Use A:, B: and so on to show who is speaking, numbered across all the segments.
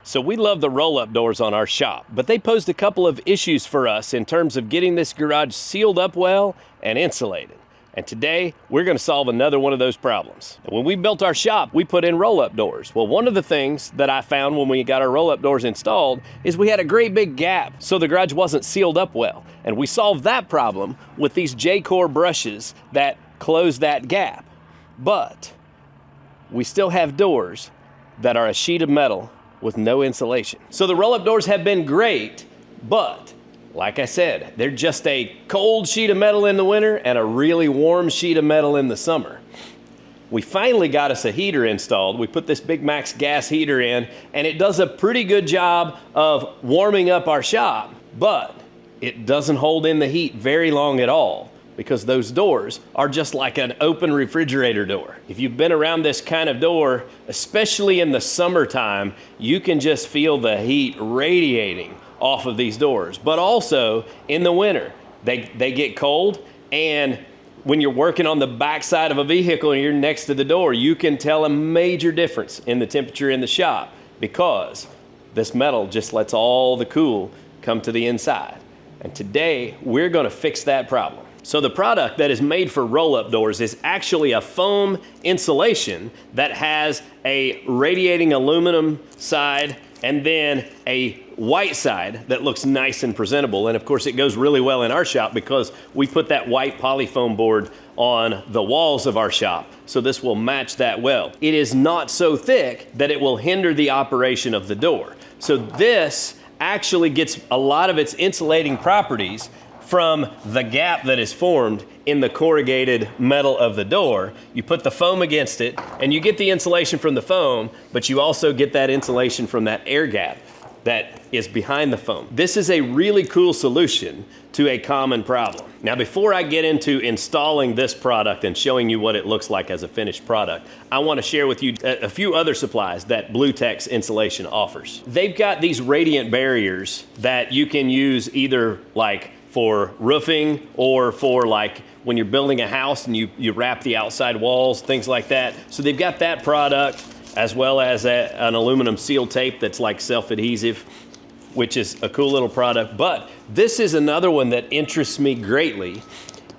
A: So we love the roll-up doors on our shop, but they posed a couple of issues for us in terms of getting this garage sealed up well and insulated. And today, we're gonna solve another one of those problems. And when we built our shop, we put in roll-up doors. Well, one of the things that I found when we got our roll-up doors installed is we had a great big gap, so the garage wasn't sealed up well. And we solved that problem with these J-Core brushes that close that gap. But we still have doors that are a sheet of metal with no insulation. So the roll-up doors have been great, but like I said, they're just a cold sheet of metal in the winter and a really warm sheet of metal in the summer. We finally got us a heater installed. We put this Big Max gas heater in, and it does a pretty good job of warming up our shop, but it doesn't hold in the heat very long at all, because those doors are just like an open refrigerator door. If you've been around this kind of door, especially in the summertime, you can just feel the heat radiating off of these doors. But also in the winter, they get cold, and when you're working on the backside of a vehicle and you're next to the door, you can tell a major difference in the temperature in the shop because this metal just lets all the cool come to the inside. And today, we're gonna fix that problem. So the product that is made for roll-up doors is actually a foam insulation that has a radiating aluminum side and then a white side that looks nice and presentable. And of course, it goes really well in our shop because we put that white polyfoam board on the walls of our shop. So this will match that well. It is not so thick that it will hinder the operation of the door. So this actually gets a lot of its insulating properties from the gap that is formed in the corrugated metal of the door. You put the foam against it and you get the insulation from the foam, but you also get that insulation from that air gap that is behind the foam. This is a really cool solution to a common problem. Now, before I get into installing this product and showing you what it looks like as a finished product, I want to share with you a few other supplies that BlueTex Insulation offers. They've got these radiant barriers that you can use either like for roofing or for like when you're building a house and you wrap the outside walls, things like that. So they've got that product as well as an aluminum seal tape that's like self-adhesive, which is a cool little product. But this is another one that interests me greatly.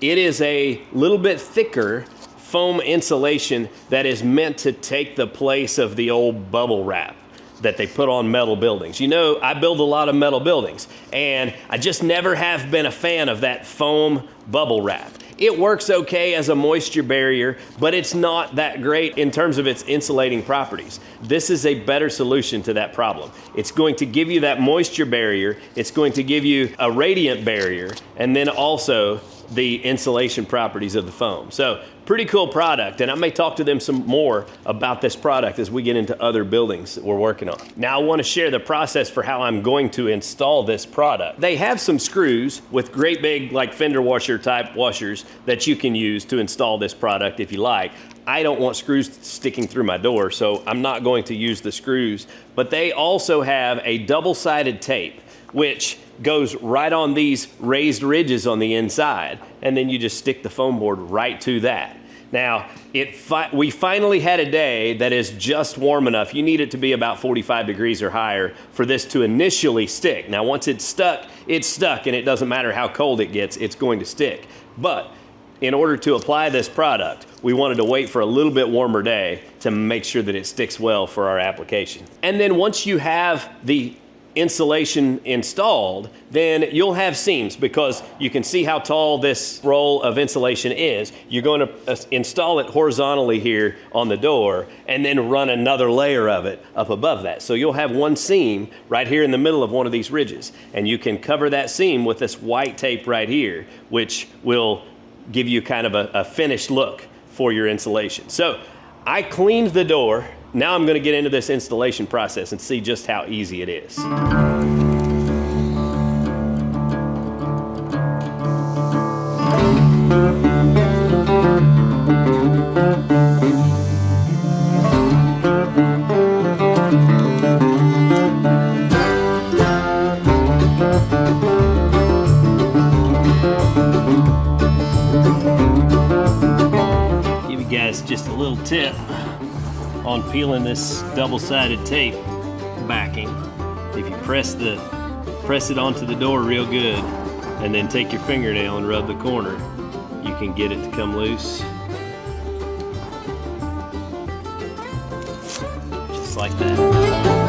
A: It is a little bit thicker foam insulation that is meant to take the place of the old bubble wrap that they put on metal buildings. You know, I build a lot of metal buildings, and I just never have been a fan of that foam bubble wrap. It works okay as a moisture barrier, but it's not that great in terms of its insulating properties. This is a better solution to that problem. It's going to give you that moisture barrier, it's going to give you a radiant barrier, and then also the insulation properties of the foam. So pretty cool product, and I may talk to them some more about this product as we get into other buildings that we're working on. Now I want to share the process for how I'm going to install this product. They have some screws with great big like fender washer type washers that you can use to install this product if you like. I don't want screws sticking through my door, so I'm not going to use the screws, but they also have a double-sided tape which goes right on these raised ridges on the inside, and then you just stick the foam board right to that. Now, we finally had a day that is just warm enough. You need it to be about 45 degrees or higher for this to initially stick. Now, once it's stuck, and it doesn't matter how cold it gets, it's going to stick. But in order to apply this product, we wanted to wait for a little bit warmer day to make sure that it sticks well for our application. And then once you have the insulation installed, then you'll have seams because you can see how tall this roll of insulation is. You're going to install it horizontally here on the door and then run another layer of it up above that. So you'll have one seam right here in the middle of one of these ridges, and you can cover that seam with this white tape right here, which will give you kind of a finished look for your insulation. So I cleaned the door. Now I'm going to get into this installation process and see just how easy it is. Give you guys just a little tip on peeling this double-sided tape backing. If you press it onto the door real good, and then take your fingernail and rub the corner, you can get it to come loose. Just like that.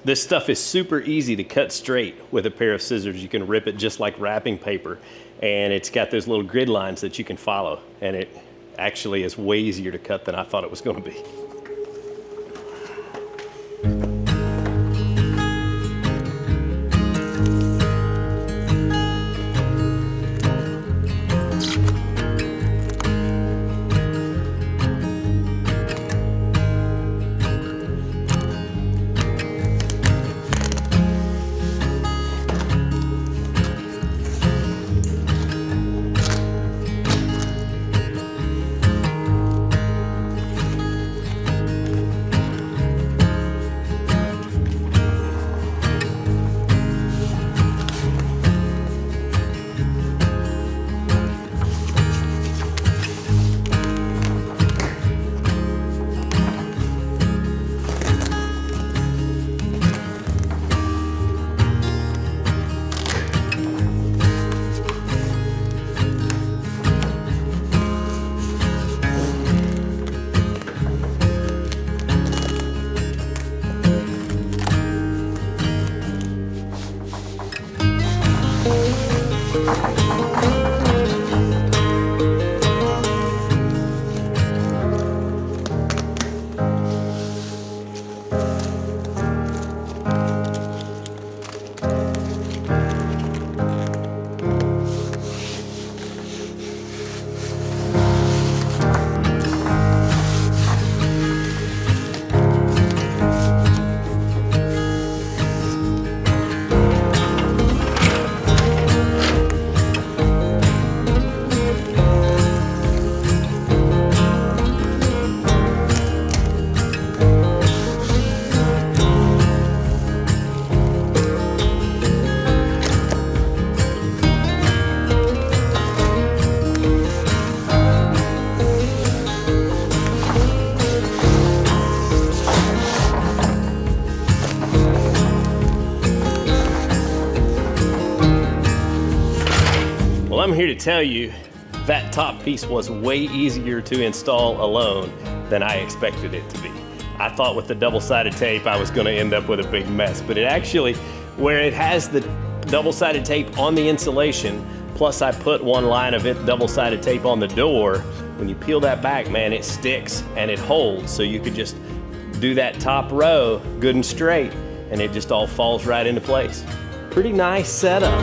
A: This stuff is super easy to cut straight with a pair of scissors. You can rip it just like wrapping paper, and it's got those little grid lines that you can follow, and it actually is way easier to cut than I thought it was going to be. I'm here to tell you that top piece was way easier to install alone than I expected it to be. I thought with the double-sided tape I was going to end up with a big mess, but it actually, where it has the double-sided tape on the insulation, plus I put one line of it double-sided tape on the door, when you peel that back, man, it sticks and it holds. So you could just do that top row good and straight, and it just all falls right into place. Pretty nice setup.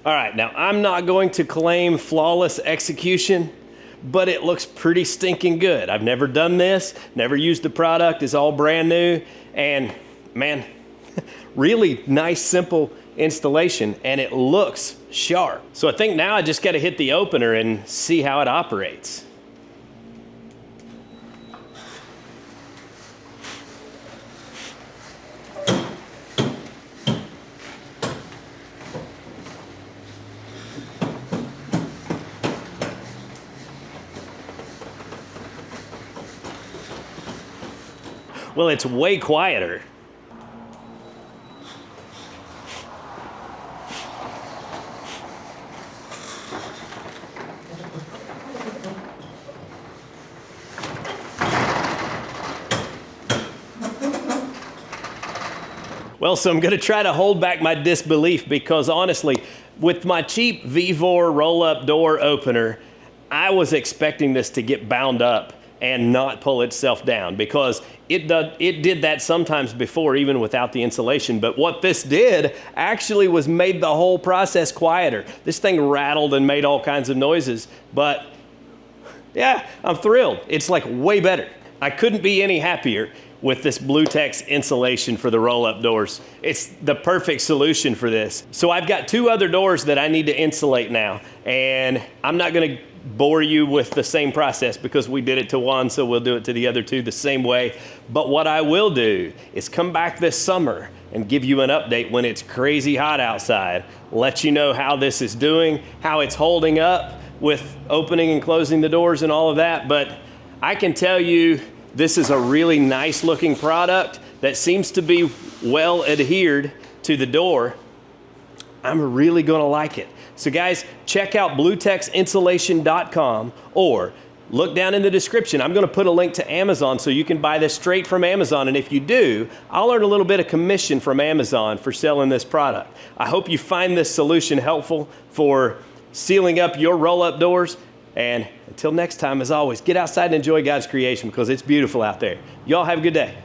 A: All right, now I'm not going to claim flawless execution, but it looks pretty stinking good. I've never done this, never used the product, it's all brand new, and man, really nice, simple installation, and it looks sharp. So I think now I just gotta hit the opener and see how it operates. Well, it's way quieter. Well, so I'm gonna try to hold back my disbelief because honestly, with my cheap V4 roll-up door opener, I was expecting this to get bound up and not pull itself down because it did that sometimes before, even without the insulation. But what this did actually was made the whole process quieter. This thing rattled and made all kinds of noises, but yeah, I'm thrilled. It's like way better. I couldn't be any happier with this BlueTex insulation for the roll-up doors. It's the perfect solution for this. So I've got 2 other doors that I need to insulate now, and I'm not gonna bore you with the same process because we did it to one, so we'll do it to the other 2 the same way. But what I will do is come back this summer and give you an update when it's crazy hot outside, let you know how this is doing, how it's holding up with opening and closing the doors and all of that. But I can tell you, this is a really nice looking product that seems to be well adhered to the door. I'm really gonna like it. So guys, check out BlueTexInsulation.com or look down in the description. I'm gonna put a link to Amazon so you can buy this straight from Amazon. And if you do, I'll earn a little bit of commission from Amazon for selling this product. I hope you find this solution helpful for sealing up your roll-up doors. And until next time, as always, get outside and enjoy God's creation because it's beautiful out there. Y'all have a good day.